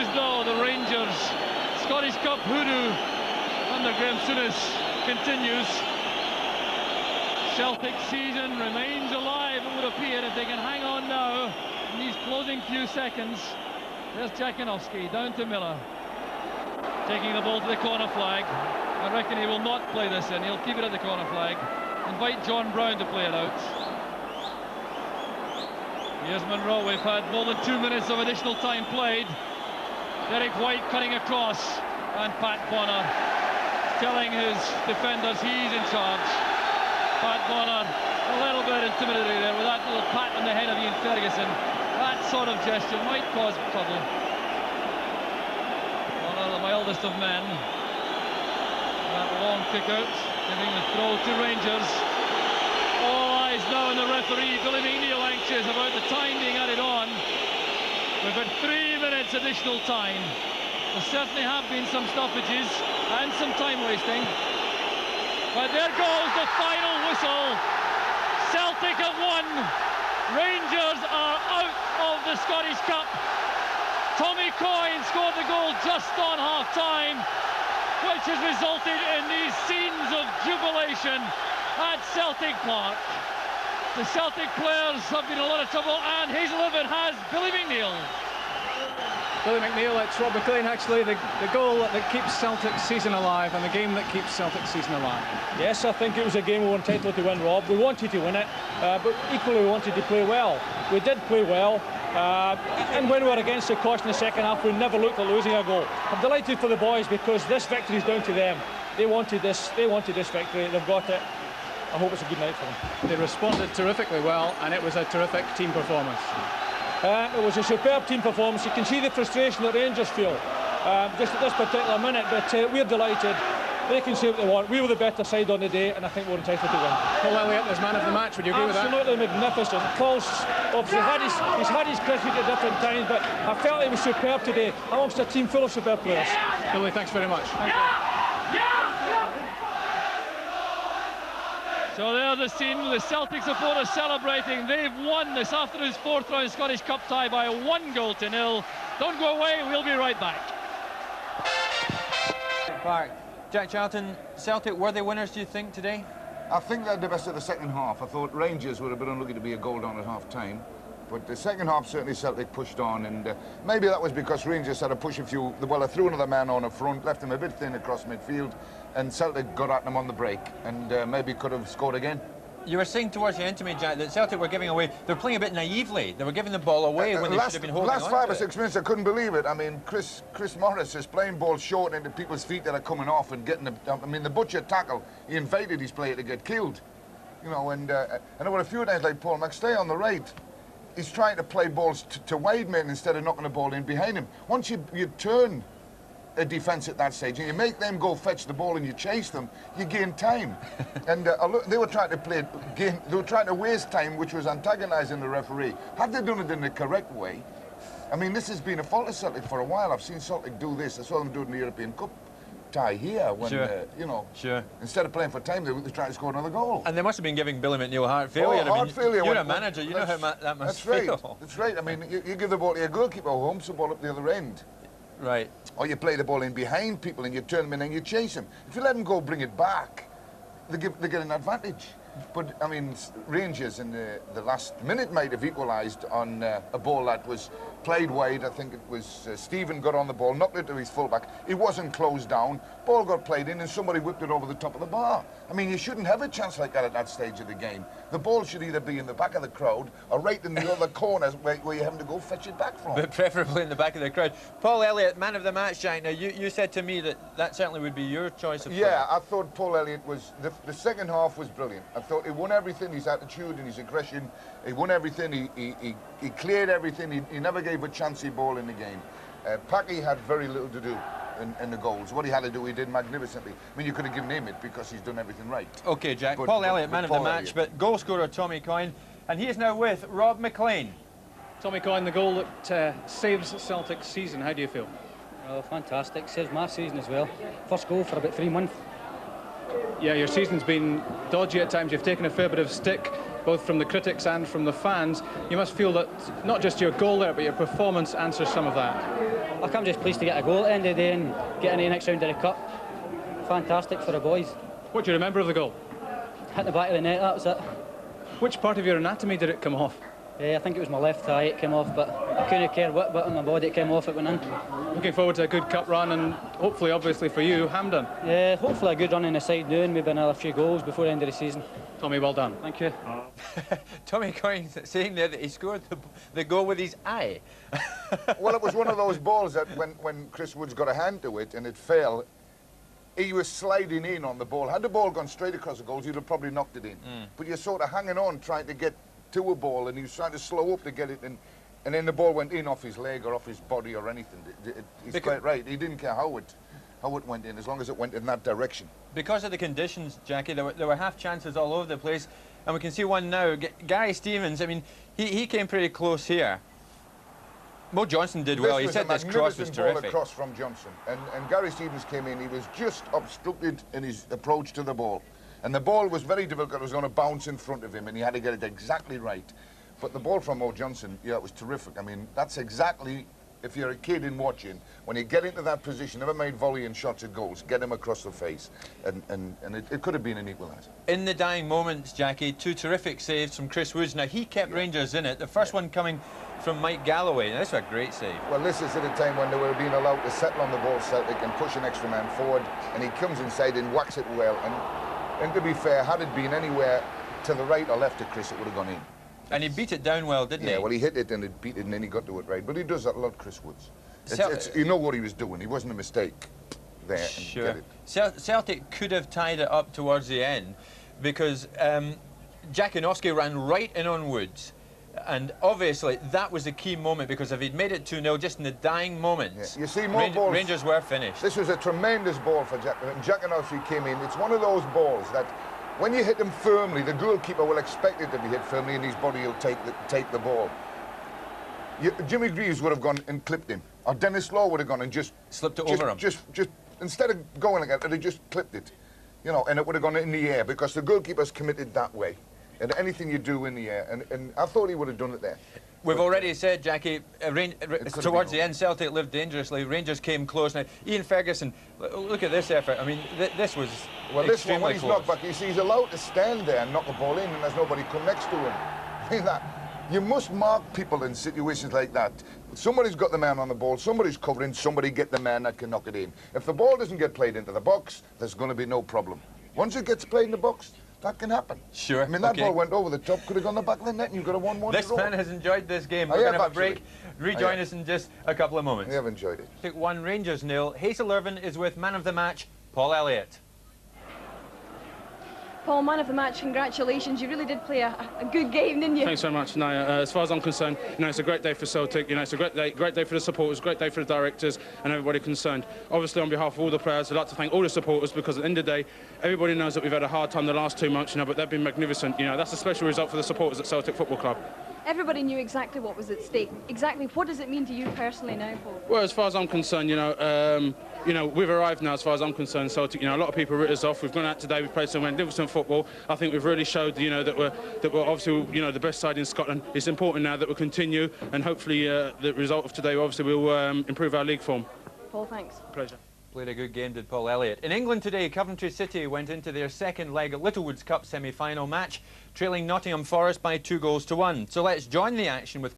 as though the Rangers Scottish Cup hoodoo under Graham Souness continues. Celtic season remains alive, it would appear, if they can hang on now in these closing few seconds. There's Jakinovski down to Miller, taking the ball to the corner flag. I reckon he will not play this in, he'll keep it at the corner flag. Invite John Brown to play it out. Here's Monroe. We've had more than 2 minutes of additional time played. Derek White cutting across, and Pat Bonner telling his defenders he's in charge. Pat Bonner a little bit intimidating there with that little pat on the head of Ian Ferguson. That sort of gesture might cause trouble. Bonner, the mildest of men. That long kick out, giving the throw to Rangers. All eyes now on the referee, Billy McNeill, anxious about the time being added on. We've had 3 minutes additional time. There certainly have been some stoppages and some time wasting. But there goes the final whistle. Celtic have won. Rangers are out of the Scottish Cup. Tommy Coyne scored the goal just on half-time, which has resulted in these scenes of jubilation at Celtic Park. The Celtic players have been in a lot of trouble, and Hazelhaven has Billy McNeill. Billy McNeill, it's Rob McLean, actually, the goal that keeps Celtic's season alive, and the game that keeps Celtic's season alive. Yes, I think it was a game we were entitled to win, Rob. We wanted to win it, but equally we wanted to play well. We did play well, and when we were against the cost in the second half, we never looked at losing a goal. I'm delighted for the boys because this victory is down to them. They wanted this victory, they've got it. I hope it's a good night for them. They responded terrifically well, and it was a terrific team performance. It was a superb team performance. You can see the frustration that Rangers feel just at this particular minute, but we're delighted. They can say what they want. We were the better side on the day, and I think we're entitled to win. Paul Elliott is man of the match. Would you agree with that? Absolutely magnificent. Paul's obviously he's had his critique at different times, but I felt he was superb today amongst a team full of superb players. Billy, thanks very much. Thank you. So there's the scene with the Celtic supporters celebrating. They've won this afternoon's fourth round Scottish Cup tie by 1-0. Don't go away, we'll be right back. Park. Jack Charlton, Celtic were they winners, do you think, today? I think they had the best of the second half. I thought Rangers would have been unlucky to be a goal down at half-time. But the second half, certainly Celtic pushed on, and maybe that was because Rangers had to push a few. Well, they threw another man on the front, left him a bit thin across midfield, and Celtic got at them on the break, and maybe could have scored again. You were saying towards the end to me, Jack, that Celtic were giving away. They were playing a bit naively. They were giving the ball away when they should have been holding on to it. Last 5 or 6 minutes, I couldn't believe it. I mean, Chris Morris is playing ball short into people's feet that are coming off and getting them. I mean, the butcher tackle, he invited his player to get killed. You know, and there were a few times like Paul McStay on the right. He's trying to play balls to wide men instead of knocking the ball in behind him. Once you turn a defence at that stage and you make them go fetch the ball and you chase them, you gain time. And they were trying to play game. They were trying to waste time, which was antagonising the referee. Had they done it in the correct way, I mean, this has been a fault of Celtic for a while. I've seen Celtic do this. I saw them do it in the European Cup tie here when, you know, instead of playing for time, they were trying to score another goal. And they must have been giving Billy McNeill heart failure. Oh, heart failure. You're a manager, you know how that must feel. That's right. I mean, you give the ball to your goalkeeper who humps the ball up the other end. Right. Or you play the ball in behind people and you turn them in and you chase them. If you let them go bring it back, they get an advantage. But, I mean, Rangers in the last minute might have equalised on a ball that was played wide. I think it was Stephen got on the ball, knocked it to his fullback. It wasn't closed down. Ball got played in and somebody whipped it over the top of the bar. I mean, you shouldn't have a chance like that at that stage of the game. The ball should either be in the back of the crowd or right in the other corners where you're having to go fetch it back from. But preferably in the back of the crowd. Paul Elliott, man of the match, Jack. Now, you said to me that certainly would be your choice of player. Yeah, I thought Paul Elliott was... The second half was brilliant. I thought he won everything, his attitude and his aggression. He won everything, he cleared everything, he never gave a chancy ball in the game. Packy had very little to do in the goals. What he had to do, he did magnificently. I mean, you could have given him it because he's done everything right. OK, Jack. Paul Elliott, man of the match, but goal scorer Tommy Coyne. And he is now with Rob McLean. Tommy Coyne, the goal that saves Celtic's season. How do you feel? Oh, fantastic. Saves my season as well. First goal for about 3 months. Yeah, your season's been dodgy at times. You've taken a fair bit of stick, both from the critics and from the fans. You must feel that not just your goal there, but your performance answers some of that. I'm just pleased to get a goal at the end of the day and get into the next round of the cup. Fantastic for the boys. What do you remember of the goal? Hit the back of the net, that was it. Which part of your anatomy did it come off? I think it was my left thigh it came off, but I couldn't care what bit on my body it came off, it went in. Looking forward to a good cup run and hopefully, obviously for you, Hampden. Yeah, hopefully a good run in the side now and maybe another few goals before the end of the season. Tommy, well done. Thank you. Tommy Coyne saying there that he scored the goal with his eye. Well, it was one of those balls that when Chris Woods got a hand to it and it fell, he was sliding in on the ball. Had the ball gone straight across the goals, he'd have probably knocked it in. But you're sort of hanging on, trying to get to a ball, and he was trying to slow up to get it in, and then the ball went in off his leg or off his body or anything. He's quite right. He didn't care how it went in, as long as it went in that direction. Because of the conditions, Jackie, there were half chances all over the place, and we can see one now. Gary Stevens, I mean, he came pretty close here. Mo Johnson did well. He said this cross was terrific. Across from Johnson, and Gary Stevens came in. He was just obstructed in his approach to the ball, and the ball was very difficult. It was going to bounce in front of him, and he had to get it exactly right. But the ball from Mo Johnson, yeah, it was terrific. I mean, that's exactly, if you're a kid in watching, when you get into that position, never made volleying shots at goals, get him across the face, and it could have been an equaliser. In the dying moments, Jackie, two terrific saves from Chris Woods. Now, he kept Rangers in it. The first one coming from Mike Galloway. Now, this was a great save. Well, this is at a time when they were being allowed to settle on the ball, Celtic, and push an extra man forward, and he comes inside and whacks it well. And to be fair, had it been anywhere to the right or left of Chris, it would have gone in. And he beat it down well, didn't he? Yeah, well, he hit it and it beat it, and then he got to it right. But he does that a lot, Chris Woods. You know what he was doing. He wasn't a mistake there. Sure. And get it. Celtic could have tied it up towards the end because Jakinowski ran right in on Woods. And obviously, that was the key moment, because if he'd made it 2-0 just in the dying moments, yeah. You see, more balls, Rangers were finished. This was a tremendous ball for Jakinowski came in. It's one of those balls that when you hit him firmly, the goalkeeper will expect it to be hit firmly, and his body will take the ball. Jimmy Greaves would have gone and clipped him, or Dennis Law would have gone and just slipped it over him. Just instead of going like that, they just clipped it, you know, and it would have gone in the air because the goalkeeper's committed that way. And anything you do in the air, and I thought he would have done it there. We've already said, Jackie, towards the end, Celtic lived dangerously. Rangers came close. Now, Ian Ferguson, look at this effort. I mean, this was extremely when he's close. knocked back, he's allowed to stand there and knock a ball in, and there's nobody come next to him. I mean, you must mark people in situations like that. Somebody's got the man on the ball, somebody's covering, somebody get the man that can knock it in. If the ball doesn't get played into the box, there's going to be no problem. Once it gets played in the box, that can happen. Sure. I mean, that ball went over the top, could have gone the back of the net, and you've got a 1-1 This man has enjoyed this game. We're going to have a break. Rejoin us in just a couple of moments. I have enjoyed it. Took 1, Rangers 0. Hazel Irvine is with man of the match, Paul Elliott. Paul, man of the match, congratulations. You really did play a good game, didn't you? Thanks very much. No, as far as I'm concerned, it's a great day for Celtic. It's a great day for the supporters, great day for the directors and everybody concerned. Obviously, on behalf of all the players, I'd like to thank all the supporters, because at the end of the day, everybody knows that we've had a hard time the last 2 months, but they've been magnificent. That's a special result for the supporters at Celtic Football Club. Everybody knew exactly what was at stake. Exactly what does it mean to you personally now, Paul? Well, as far as I'm concerned, we've arrived now. As far as I'm concerned, Celtic. A lot of people wrote us off. We've gone out today. We've played some magnificent football. I think we've really showed, that we're obviously, the best side in Scotland. It's important now that we continue, and hopefully the result of today, obviously, will improve our league form. Paul, thanks. Pleasure. Played a good game, did Paul Elliott. In England today, Coventry City went into their second leg at Littlewoods Cup semi-final match, trailing Nottingham Forest by 2-1. So let's join the action with